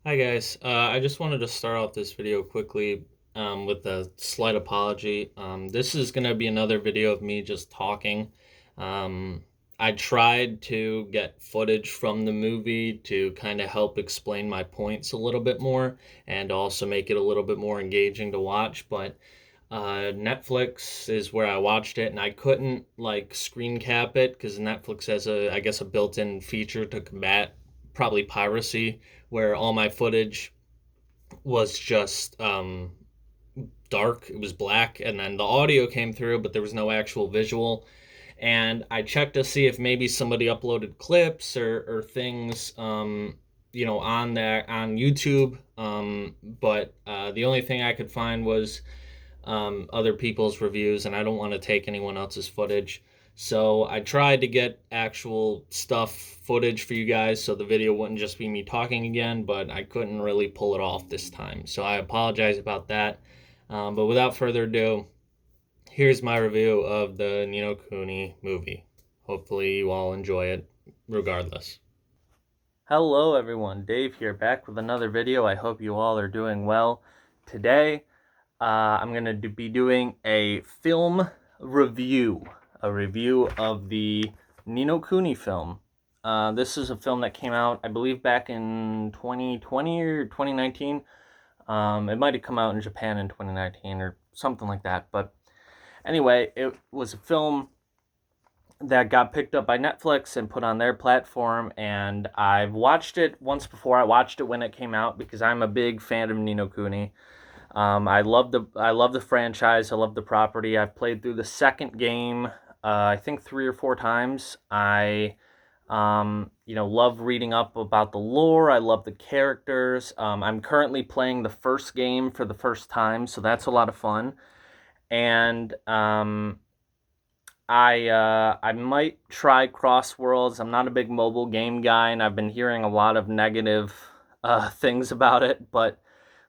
Hi guys, I just wanted to start off this video quickly with a slight apology. This is going to be another video of me just talking. Um, I tried to get footage from the movie to kind of help explain my points a little bit more and also make it a little bit more engaging to watch, but Netflix is where I watched it and I couldn't like screen cap it because Netflix has I guess, a built-in feature to combat probably piracy where all my footage was just dark. It was black, and then the audio came through, but there was no actual visual. And I checked to see if maybe somebody uploaded clips or things, on that on YouTube. But the only thing I could find was other people's reviews, and I don't want to take anyone else's footage. So I tried to get actual stuff, footage for you guys, so the video wouldn't just be me talking again, but I couldn't really pull it off this time. So I apologize about that. But without further ado, here's my review of the NiNoKuni movie. Hopefully you all enjoy it, regardless. Hello everyone, Dave here, back with another video. I hope you all are doing well. Today, I'm going to be doing a film review, a review of the NiNoKuni film. This is a film that came out, I believe, back in 2020 or 2019. It might have come out in Japan in 2019 or something like that. But anyway, it was a film that got picked up by Netflix and put on their platform, and I've watched it once before. I watched it when it came out because I'm a big fan of NiNoKuni. I love the franchise. I love the property. I've played through the second game, I think 3 or 4 times. I love reading up about the lore. I love the characters. I'm currently playing the first game for the first time, so that's a lot of fun. And I might try Crossworlds. I'm not a big mobile game guy, and I've been hearing a lot of negative things about it, but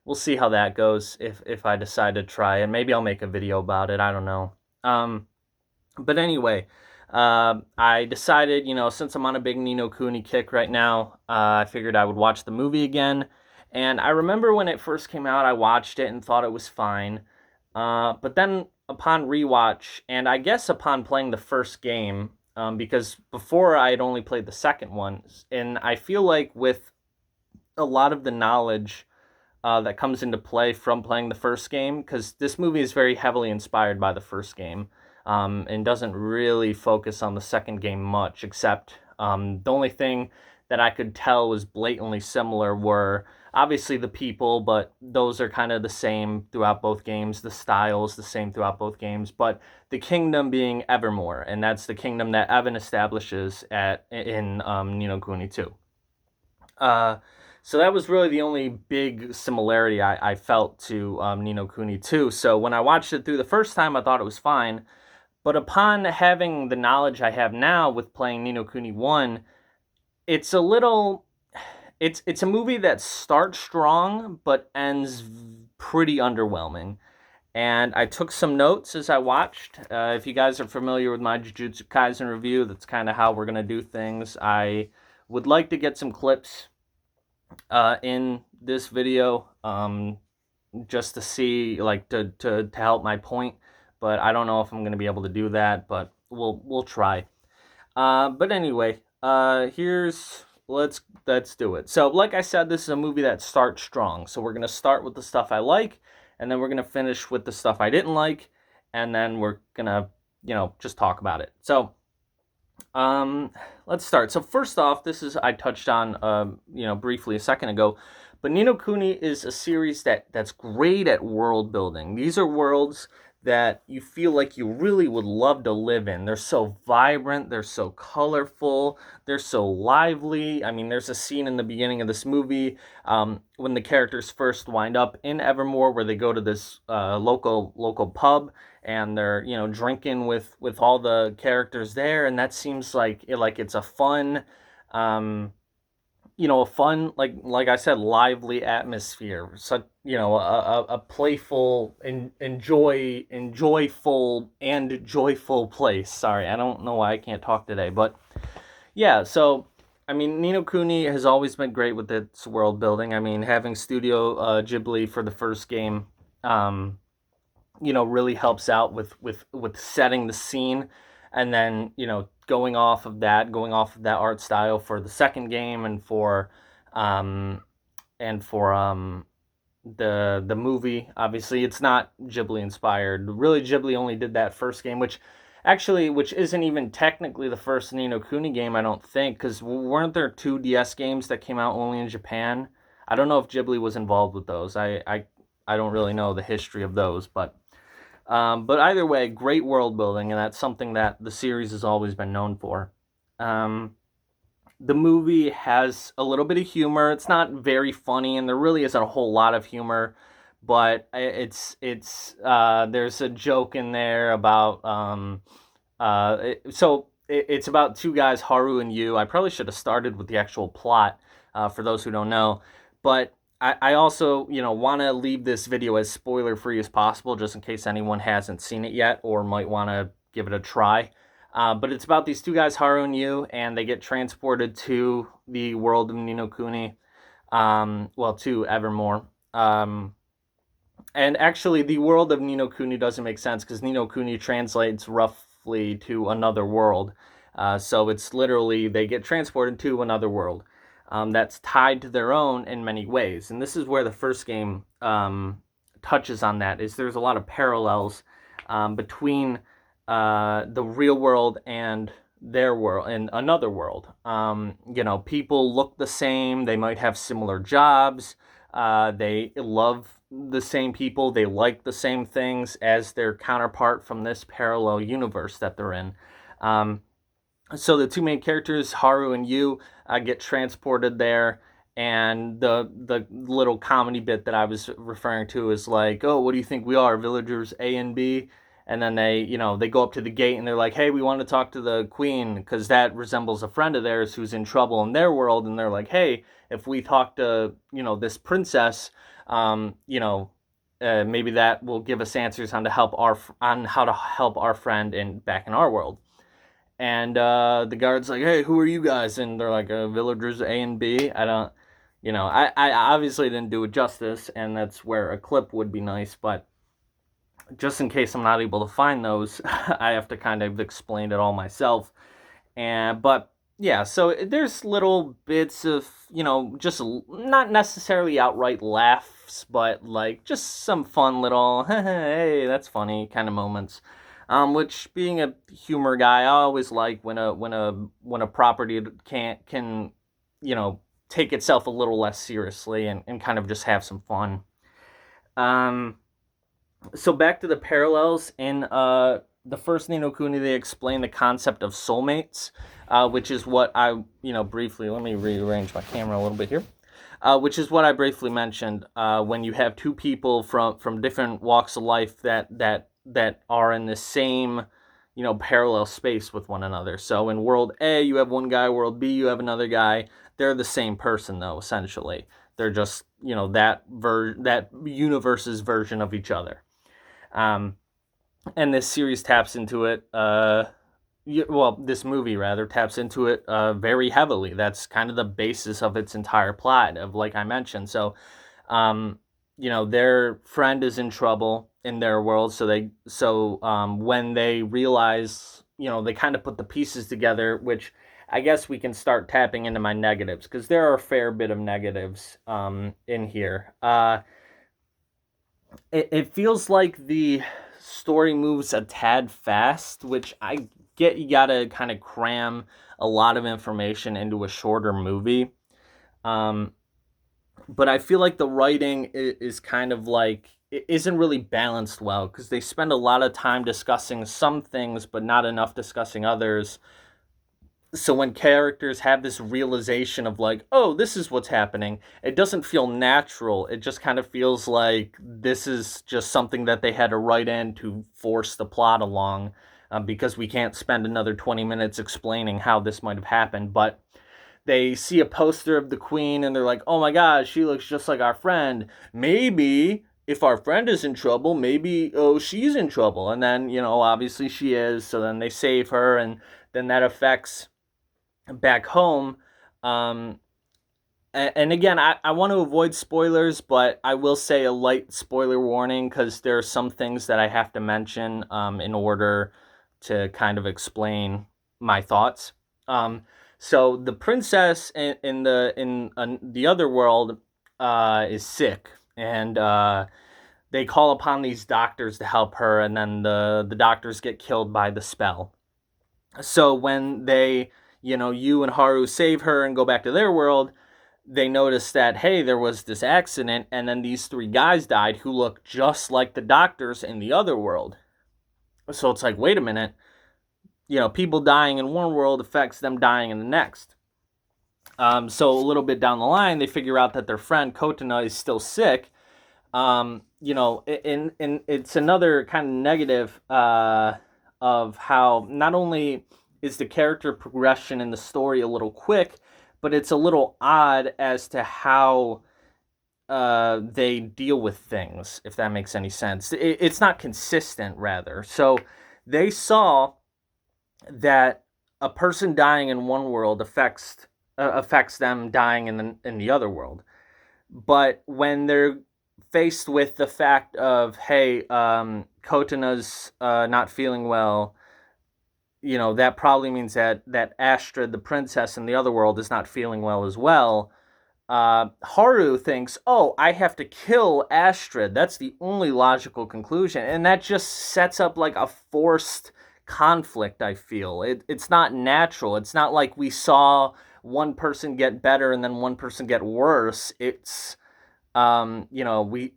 we'll see how that goes if I decide to try it. Maybe I'll make a video about it. I don't know. But anyway, I decided, since I'm on a big NiNoKuni kick right now, I figured I would watch the movie again. And I remember when it first came out, I watched it and thought it was fine. But then upon rewatch, and I guess upon playing the first game, because before I had only played the second one, and I feel like with a lot of the knowledge that comes into play from playing the first game, because this movie is very heavily inspired by the first game, and doesn't really focus on the second game much, except the only thing that I could tell was blatantly similar were obviously the people, but those are kind of the same throughout both games. The style is the same throughout both games, but the kingdom being Evermore, and that's the kingdom that Evan establishes in NiNoKuni 2. So that was really the only big similarity I felt to NiNoKuni 2. So when I watched it through the first time, I thought it was fine. But upon having the knowledge I have now with playing NiNoKuni 1, it's a little... It's a movie that starts strong, but ends pretty underwhelming. And I took some notes as I watched. If you guys are familiar with my Jujutsu Kaisen review, that's kind of how we're going to do things. I would like to get some clips in this video, just to see, like, to help my point, but I don't know if I'm going to be able to do that, but we'll try. But anyway, let's do it. So like I said, this is a movie that starts strong, so we're going to start with the stuff I like, and then we're going to finish with the stuff I didn't like, and then we're going to just talk about it. So let's start. So first off, this is I touched on briefly a second ago, but NiNoKuni is a series that's great at world building. These are worlds that you feel like you really would love to live in. They're so vibrant, they're so colorful, they're so lively. I mean, there's a scene in the beginning of this movie when the characters first wind up in Evermore, where they go to this local pub, and they're drinking with all the characters there, and that seems like it's a fun a fun, like I said, lively atmosphere. So a playful and enjoyful and joyful place. Sorry, I don't know why I can't talk today, but yeah. So I mean, NiNoKuni has always been great with its world building. I mean, having Studio Ghibli for the first game, um, really helps out with setting the scene, and then going off of that art style for the second game, um, and for the movie. Obviously, it's not Ghibli inspired. Really, Ghibli only did that first game, which isn't even technically the first NiNoKuni game, I don't think, because weren't there two DS games that came out only in Japan? I don't know if Ghibli was involved with those. I don't really know the history of those, but either way, great world building, and that's something that the series has always been known for. Um, the movie has a little bit of humor. It's not very funny, and there really isn't a whole lot of humor, but there's a joke in there about it's about two guys, Haru and Yu. I probably should have started with the actual plot for those who don't know, but I also want to leave this video as spoiler free as possible, just in case anyone hasn't seen it yet or might want to give it a try. But it's about these two guys, Haru and Yu, and they get transported to the world of NiNoKuni, to Evermore. And actually, the world of NiNoKuni doesn't make sense because NiNoKuni translates roughly to another world. So it's literally they get transported to another world that's tied to their own in many ways. And this is where the first game touches on that. Is there's a lot of parallels between the real world and their world and another world. People look the same. They might have similar jobs. They love the same people. They like the same things as their counterpart from this parallel universe that they're in. So the two main characters, Haru and Yu, get transported there, and the little comedy bit that I was referring to is like, oh, what do you think we are, villagers A and B? And then they go up to the gate and they're like, hey, we want to talk to the queen because that resembles a friend of theirs who's in trouble in their world. And they're like, hey, if we talk to this princess, maybe that will give us answers on how to help our friend back in our world. And the guard's like, hey, who are you guys? And they're like, villagers A and B. I don't, I obviously didn't do it justice, and that's where a clip would be nice, but just in case I'm not able to find those, I have to kind of explain it all myself. But yeah, so there's little bits of, just not necessarily outright laughs, but like just some fun little, hey, that's funny kind of moments. Which, being a humor guy, I always like when a property can take itself a little less seriously and kind of just have some fun. So back to the parallels in the first NiNoKuni, they explain the concept of soulmates, which is what I briefly. Let me rearrange my camera a little bit here. Which is what I briefly mentioned when you have two people from different walks of life that are in the same parallel space with one another. So in world A you have one guy, world B you have another guy. They're the same person though, essentially. They're just that universe's version of each other. And this series taps into it. This movie rather taps into it very heavily. That's kind of the basis of its entire plot, of like I mentioned. So, their friend is in trouble in their world. So when they realize, they kind of put the pieces together, which I guess we can start tapping into my negatives because there are a fair bit of negatives in here. It feels like the story moves a tad fast, which I get. You gotta kind of cram a lot of information into a shorter movie. But I feel like the writing is kind of like, it isn't really balanced well because they spend a lot of time discussing some things, but not enough discussing others. So when characters have this realization of like, oh, this is what's happening, it doesn't feel natural. It just kind of feels like this is just something that they had to write in to force the plot along, because we can't spend another 20 minutes explaining how this might have happened. But they see a poster of the queen and they're like, oh my gosh, she looks just like our friend. Maybe if our friend is in trouble, maybe, oh, she's in trouble. And then, obviously she is. So then they save her, and then that affects back home, Um, and again, I want to avoid spoilers, but I will say a light spoiler warning because there are some things that I have to mention in order to kind of explain my thoughts. Um, so the princess in the other world is sick, and they call upon these doctors to help her, and then the doctors get killed by the spell. So when they, you and Haru save her and go back to their world, they notice that, hey, there was this accident, and then these three guys died who look just like the doctors in the other world. So it's like, wait a minute, people dying in one world affects them dying in the next. So a little bit down the line, they figure out that their friend Kotana is still sick. And it's another kind of negative of how not only is the character progression in the story a little quick, but it's a little odd as to how they deal with things, if that makes any sense. It's not consistent, rather. So they saw that a person dying in one world affects them dying in the other world. But when they're faced with the fact of, hey, Kotana's not feeling well, that probably means that Astrid, the princess in the other world, is not feeling well as well. Haru thinks, oh, I have to kill Astrid. That's the only logical conclusion. And that just sets up like a forced conflict, I feel. It's not natural. It's not like we saw one person get better and then one person get worse. It's, we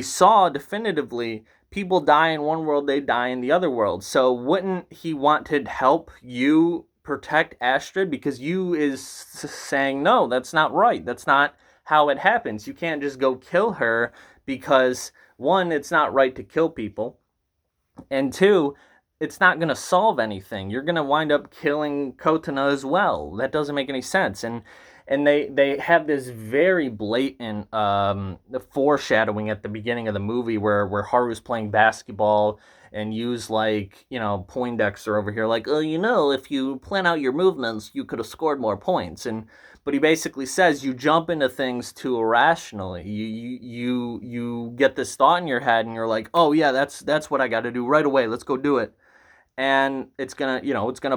saw definitively people die in one world, they die in the other world. So wouldn't he want to help you protect Astrid, because you is saying, no, that's not right, that's not how it happens, you can't just go kill her, because one, it's not right to kill people, and two, it's not going to solve anything. You're going to wind up killing Kotana as well. That doesn't make any sense. And they have this very blatant foreshadowing at the beginning of the movie where Haru's playing basketball and use like, Poindexter over here, like, oh, if you plan out your movements, you could have scored more points. But he basically says you jump into things too irrationally. You get this thought in your head and you're like, oh yeah, that's what I got to do right away. Let's go do it. And it's gonna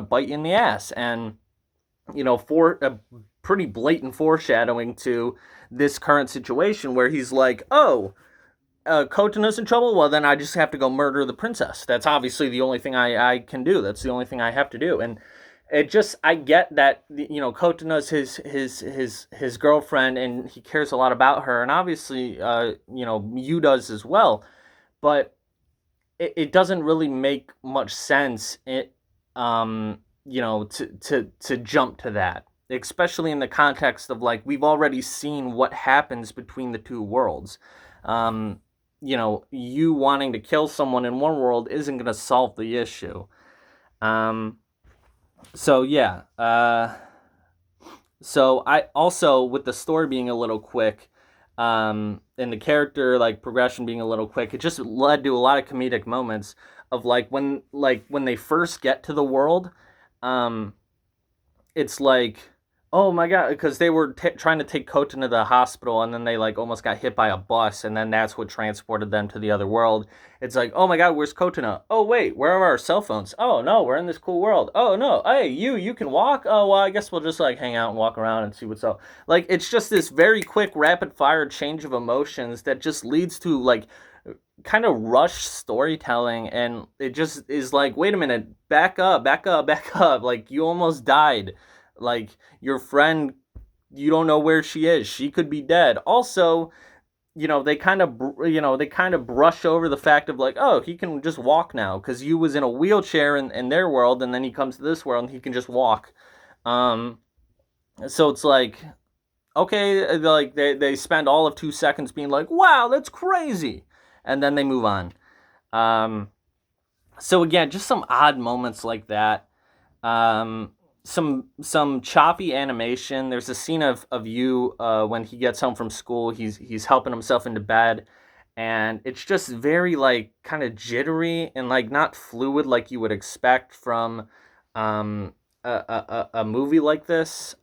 bite you in the ass. And for a pretty blatant foreshadowing to this current situation where he's like, oh, Kotana's in trouble, well then I just have to go murder the princess. That's obviously the only thing I can do. That's the only thing I have to do. And it just, I get that, Kotana's his girlfriend and he cares a lot about her, and obviously Yu does as well, but it doesn't really make much sense to jump to that, especially in the context of, like, we've already seen what happens between the two worlds. You wanting to kill someone in one world isn't going to solve the issue. So yeah. So I also, with the story being a little quick, and the character like progression being a little quick, it just led to a lot of comedic moments of when they first get to the world. It's like, oh my god, because they were trying to take Kotana to the hospital, and then they like almost got hit by a bus, and then that's what transported them to the other world. It's like, oh my god, where's Kotana? Oh wait, where are our cell phones? Oh no, we're in this cool world. Oh no, hey, you can walk? Oh well, I guess we'll just like hang out and walk around and see what's up. Like, it's just this very quick rapid fire change of emotions that just leads to like kind of rushed storytelling, and it just is like, wait a minute, back up, back up, back up. Like, you almost died. Like, your friend, you don't know where she is, she could be dead. Also, they kind of brush over the fact of like, oh, he can just walk now because you was in a wheelchair in their world, and then he comes to this world and he can just walk. So it's like, okay, like they spend all of 2 seconds being like, wow, that's crazy, and then they move on. So again, just some odd moments like that. Some choppy animation. There's a scene of you when he gets home from school. He's helping himself into bed, and it's just very like kind of jittery and like not fluid like you would expect from a movie like this,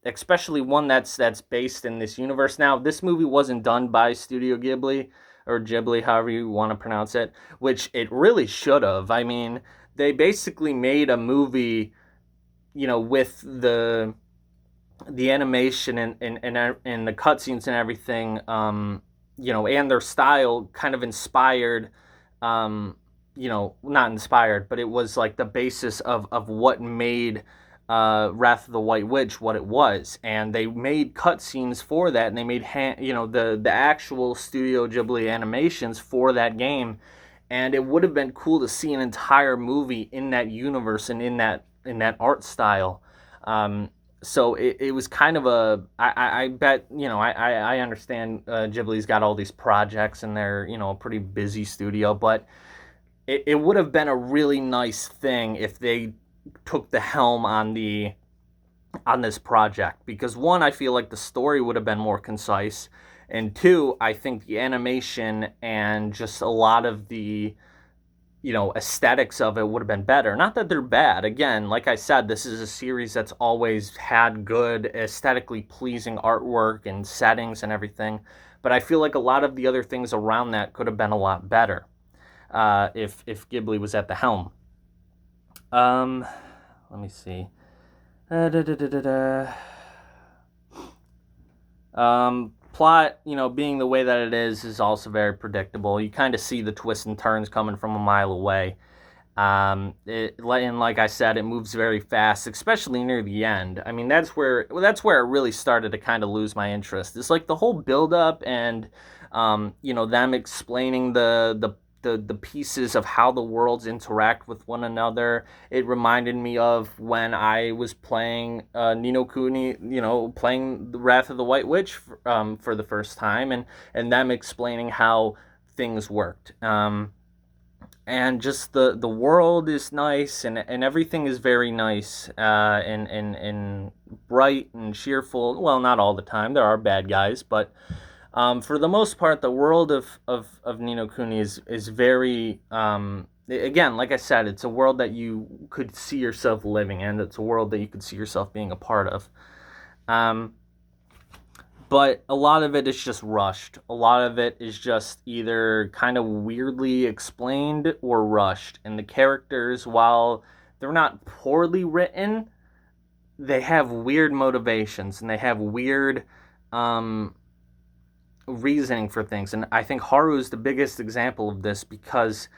especially one that's based in this universe. Now, this movie wasn't done by Studio Ghibli, or Ghibli, however you want to pronounce it, which it really should have. I mean, they basically made a movie, with the animation and the cutscenes and everything, and their style kind of inspired, not inspired, but it was like the basis of what made Wrath of the White Witch what it was. And they made cutscenes for that, and they made the actual Studio Ghibli animations for that game. And it would have been cool to see an entire movie in that universe and in that art style. So it was kind of I bet, I understand Ghibli's got all these projects and they're, a pretty busy studio, but it would have been a really nice thing if they took the helm on this project, because one, I feel like the story would have been more concise, and two, I think the animation and just a lot of the aesthetics of it would have been better. Not that they're bad. Again, like I said, this is a series that's always had good, aesthetically pleasing artwork and settings and everything. But I feel like a lot of the other things around that could have been a lot better if Ghibli was at the helm. Let me see. Plot, being the way that it is also very predictable. You kind of see the twists and turns coming from a mile away. And like I said, it moves very fast, especially near the end. I mean, that's where it really started to kind of lose my interest. It's like the whole build up and, them explaining the pieces of how the worlds interact with one another. It reminded me of when I was playing NiNoKuni, playing the Wrath of the White Witch for the first time, and them explaining how things worked. And just the world is nice, and everything is very nice, and bright and cheerful. Well, not all the time. There are bad guys, but for the most part, the world of NiNoKuni is very, again, like I said, it's a world that you could see yourself living in. It's a world that you could see yourself being a part of. But a lot of it is just rushed. A lot of it is just either kind of weirdly explained or rushed. And the characters, while they're not poorly written, they have weird motivations and they have weird reasoning for things. And I think Haru is the biggest example of this, because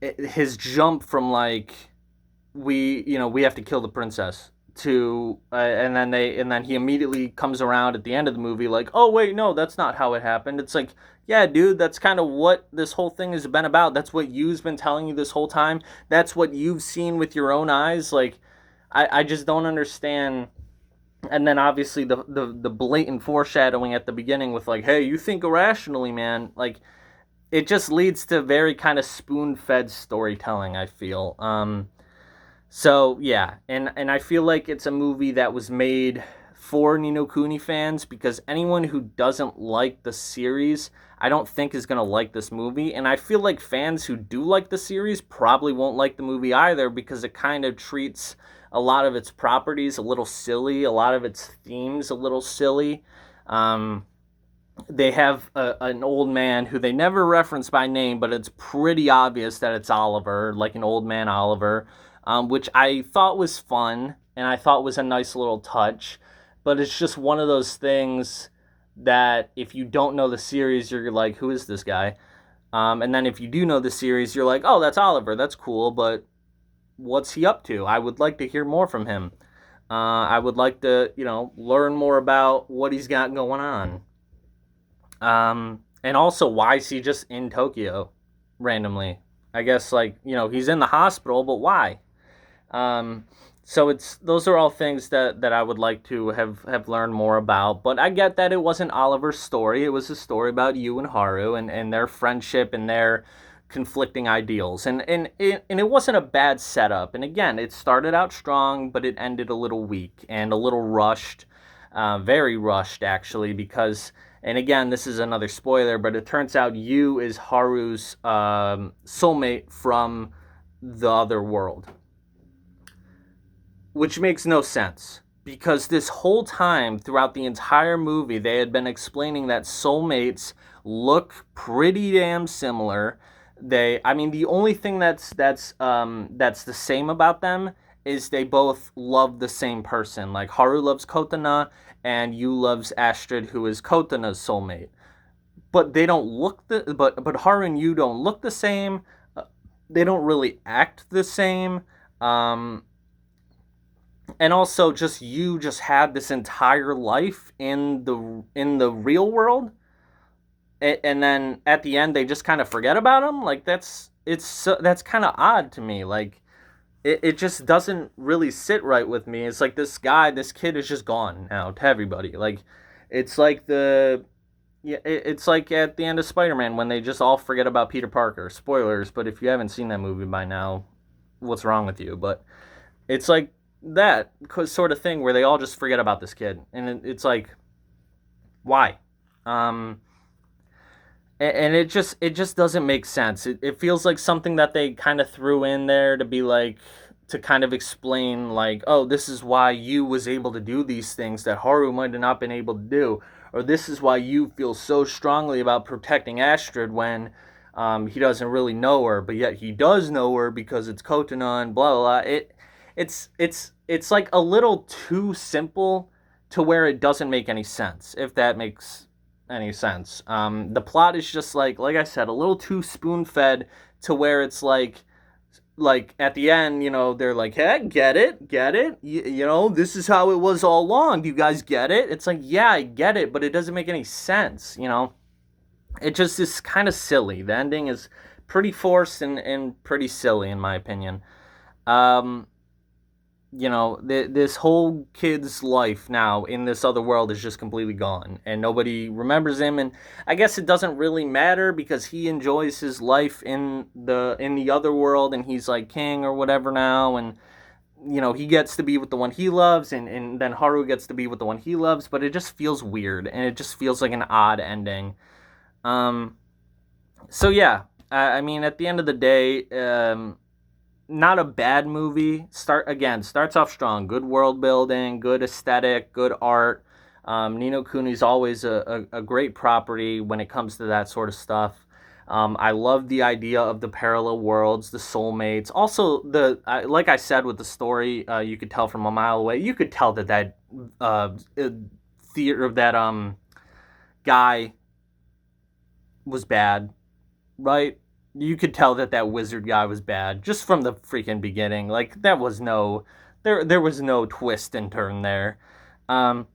his jump from like, we have to kill the princess, to and then he immediately comes around at the end of the movie like, oh wait, no, that's not how it happened. It's like, yeah, dude, that's kind of what this whole thing has been about. That's what Yu's been telling you this whole time. That's what you've seen with your own eyes. Like, I just don't understand. And then obviously the blatant foreshadowing at the beginning with like, hey, you think irrationally, man. Like, it just leads to very kind of spoon-fed storytelling, I feel. So yeah, and I feel like it's a movie that was made for NiNoKuni fans, because anyone who doesn't like the series, I don't think is going to like this movie. And I feel like fans who do like the series probably won't like the movie either, because it kind of treats a lot of its properties a little silly, a lot of its themes a little silly. They have an old man who they never reference by name, but it's pretty obvious that it's Oliver, like an old man Oliver, which I thought was fun and I thought was a nice little touch. But it's just one of those things that if you don't know the series, you're like, who is this guy? And then if you do know the series, you're like, oh, that's Oliver, that's cool, but what's he up to? I would like to hear more from him. I would like to, learn more about what he's got going on. And also, why is he just in Tokyo randomly? I guess, like, he's in the hospital, but why? So those are all things that I would like to have learned more about. But I get that it wasn't Oliver's story. It was a story about Yu and Haru and their friendship and their conflicting ideals. And it wasn't a bad setup. And again, it started out strong, but it ended a little weak and a little rushed. Very rushed, actually, because... And again, this is another spoiler, but it turns out Yu is Haru's soulmate from the other world. which makes no sense. Because this whole time, throughout the entire movie, they had been explaining that soulmates look pretty damn similar. I mean, the only thing that's the same about them is they both love the same person. Like Haru loves Kotana, and Yu loves Astrid, who is Kotana's soulmate. But they don't look but Haru and Yu don't look the same. They don't really act the same. Um, and also just you just had this entire life in the real world, and then at the end they just kind of forget about him. Like that's kind of odd to me. Like it just doesn't really sit right with me. It's like this kid is just gone now to everybody. Like it's like the yeah, it's like at the end of Spider-Man when they just all forget about Peter Parker. Spoilers, but if you haven't seen that movie by now, what's wrong with you? But it's like that sort of thing where they all just forget about this kid, and it's like, why? Um, and it just doesn't make sense. It feels like something that they kind of threw in there to be like to kind of explain like, oh, this is why you was able to do these things that Haru might have not been able to do, or this is why you feel so strongly about protecting Astrid when he doesn't really know her, but yet he does know her because it's Kotana and blah blah blah. It's like a little too simple to where it doesn't make any sense. If that makes any sense. The plot is just like I said, a little too spoon fed to where it's like at the end, they're like, hey, get it, this is how it was all along. Do you guys get it? It's like, yeah, I get it, but it doesn't make any sense. It just is kind of silly. The ending is pretty forced and pretty silly in my opinion. um this whole kid's life now in this other world is just completely gone, and nobody remembers him. And I guess it doesn't really matter because he enjoys his life in the other world, and he's like king or whatever now, and he gets to be with the one he loves, and then Haru gets to be with the one he loves. But it just feels weird, and it just feels like an odd ending. um so yeah, I mean, at the end of the day, not a bad movie. Starts off strong. Good world building, good aesthetic, good art. NiNoKuni's always a great property when it comes to that sort of stuff. I love the idea of the parallel worlds, the soulmates. Also, like I said with the story, you could tell from a mile away. You could tell that theater that guy was bad, right? You could tell that wizard guy was bad just from the freaking beginning. Like that was no, there was no twist and turn there. Um,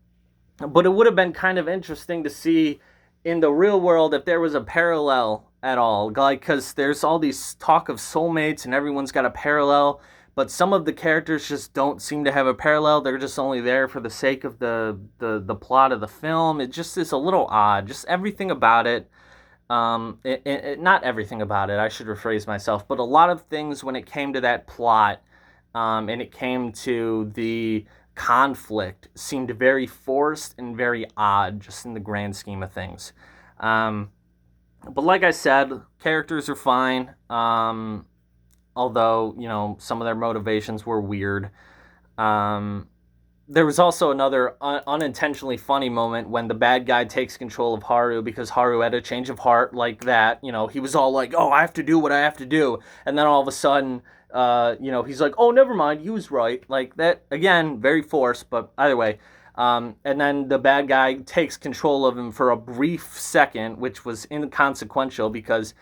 but it would have been kind of interesting to see in the real world if there was a parallel at all. Like, because there's all these talk of soulmates and everyone's got a parallel, but some of the characters just don't seem to have a parallel. They're just only there for the sake of the plot of the film. It just is a little odd. Just everything about it. Not everything about it, I should rephrase myself, but a lot of things when it came to that plot, and it came to the conflict, seemed very forced and very odd, just in the grand scheme of things. Um, but like I said, characters are fine. Although some of their motivations were weird. Um, there was also another unintentionally funny moment when the bad guy takes control of Haru because Haru had a change of heart like that. He was all like, "Oh, I have to do what I have to do," and then all of a sudden, he's like, "Oh, never mind, he was right." Like that again, very forced, but either way. And then the bad guy takes control of him for a brief second, which was inconsequential because,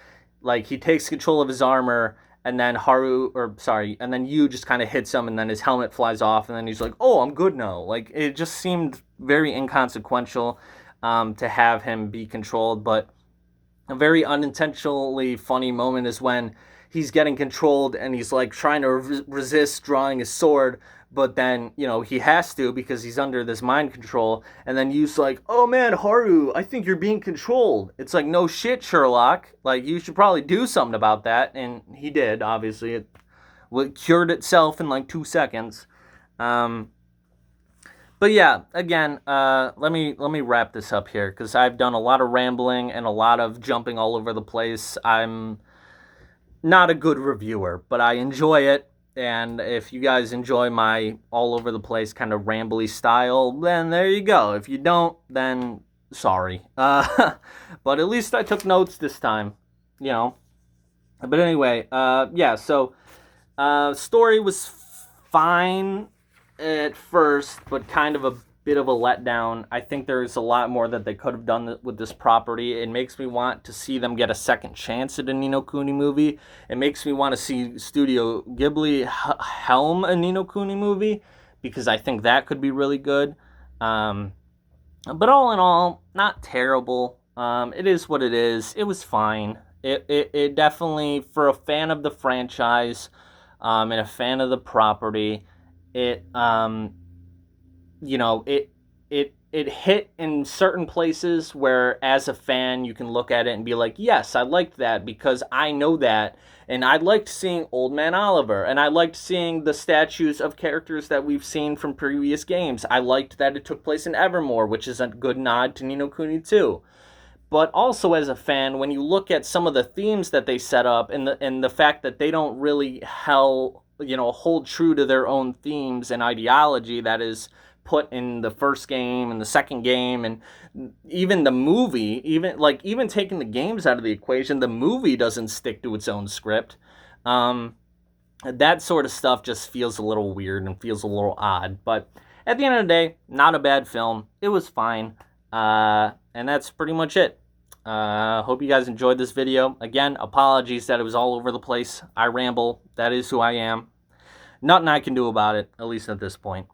like, he takes control of his armor, and then and then Yu just kind of hits him, and then his helmet flies off, and then he's like, "Oh, I'm good now." Like, it just seemed very inconsequential to have him be controlled. But a very unintentionally funny moment is when he's getting controlled and he's like trying to resist drawing his sword, but then he has to because he's under this mind control. And then Yu's like, "Oh man, Haru, I think you're being controlled." It's like, no shit, Sherlock, like you should probably do something about that. And he did. Obviously it cured itself in like 2 seconds. um but yeah, again, let me wrap this up here because I've done a lot of rambling and a lot of jumping all over the place. I'm not a good reviewer, but I enjoy it, And if you guys enjoy my all over the place kind of rambly style, then there you go. If you don't, then sorry. But at least I took notes this time, you know. But anyway, yeah, so story was fine at first, but kind of a bit of a letdown. I think there's a lot more that they could have done with this property. It makes me want to see them get a second chance at a NiNoKuni movie. It makes me want to see Studio Ghibli helm a NiNoKuni movie, because I think that could be really good. But all in all, not terrible. It is what it is. It was fine. It definitely, for a fan of the franchise, and a fan of the property, it you know, it hit in certain places where, as a fan, you can look at it and be like, yes, I liked that because I know that, and I liked seeing Old Man Oliver, and I liked seeing the statues of characters that we've seen from previous games. I liked that it took place in Evermore, which is a good nod to NiNoKuni 2. But also, as a fan, when you look at some of the themes that they set up, and the fact that they don't really hold true to their own themes and ideology that is put in the first game and the second game, and even the movie, even taking the games out of the equation, the movie doesn't stick to its own script. That sort of stuff just feels a little weird and feels a little odd. But at the end of the day, not a bad film. It was fine. And that's pretty much it. Hope you guys enjoyed this video. Again, apologies that it was all over the place. I ramble. That is who I am. Nothing I can do about it, at least at this point.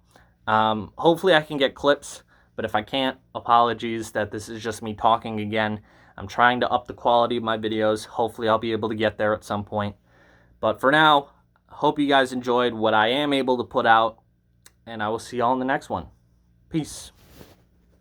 Hopefully I can get clips, but if I can't, apologies that this is just me talking again. I'm trying to up the quality of my videos. Hopefully I'll be able to get there at some point. But for now, hope you guys enjoyed what I am able to put out, and I will see y'all in the next one. Peace.